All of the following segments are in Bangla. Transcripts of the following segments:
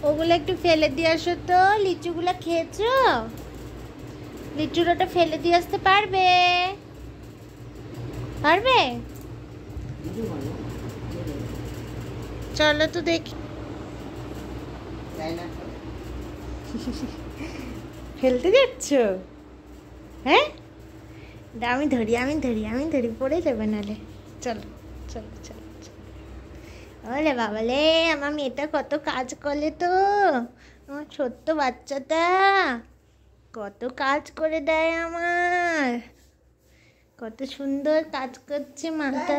ওগুলো একটু ফেলে দিয়ে আসো তো। লিচুগুলো খেয়েছো? লিচুর ওটা ফেলে দিয়ে আসতে পারবে? পারবে? চলো তো দেখি। ফেলতে যাচ্ছ? হ্যাঁ, আমি ধরি পড়ে যাবে নালে। চলো চলো চলো চলো। ওরে বাবালে, আমার মেয়েটা কত কাজ করে তো। আমার ছোট্ট বাচ্চাটা কত কাজ করে দেয় আমার। কত সুন্দর কাজ করছে মাটা।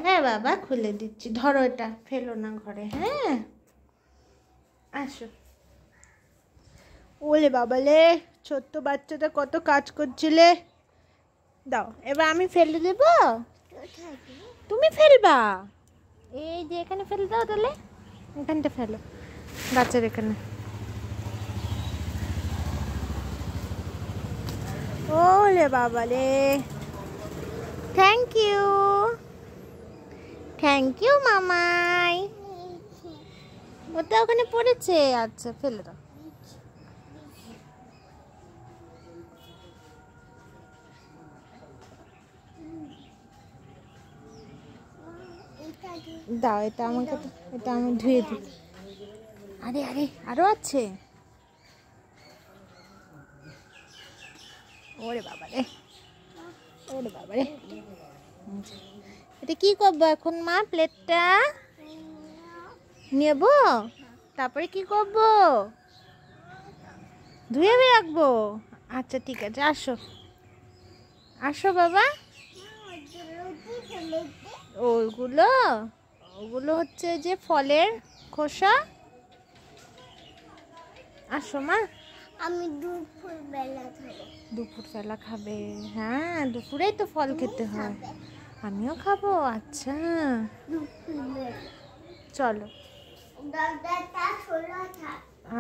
হ্যাঁ বাবা, খুলে দিচ্ছি। ধরো, এটা ফেলো না ঘরে। হ্যাঁ, আসো। ওলে বাবালে, ছোট্ট বাচ্চাটা কত কাজ করছিলে। দাও, এবার আমি ফেলে দেব। তুমি ফেলবা? এই যে এখানে ফেলে দাও তাহলে। এখানটা ফেলো, গাছের এখানে। ওলে বাবালে, থ্যাংক ইউ মামাই। ওটা ওখানে পড়েছে। আচ্ছা, ফেলে দাও। দাও, এটা আমাকে, এটা আমি ধুয়ে দিই। আরে আরে, আরো আছে। ওরে বাবারে, ওরে বাবারে। এটা কি করবো এখন মা? প্লেটটা নেব, তারপরে কি করব? ধুয়ে রাখবো। আচ্ছা ঠিক আছে, আসো আসো বাবা। ওগুলো ওগুলো হচ্ছে যে ফলের খোসা। আসো মা। আমি দুপুরবেলা খাবে? হ্যাঁ, দুপুরেই তো ফল খেতে হয়। আমিও খাবো। আচ্ছা চলো।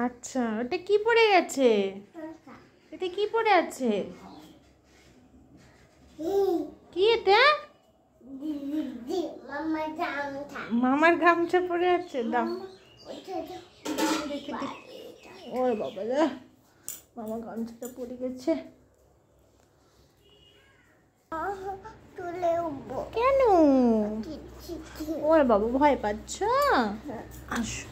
আচ্ছা, ওটা কি পড়ে গেছে? এটা কি পড়ে আছে? কি এটা? মামার গামছা পড়ে আছে। দাও, রেখে দি। ওরে বাবা, মামার গামছাটা পড়ে গেছে। কেন? ওরে বাবা, ভয় পাচ্ছ? আসো।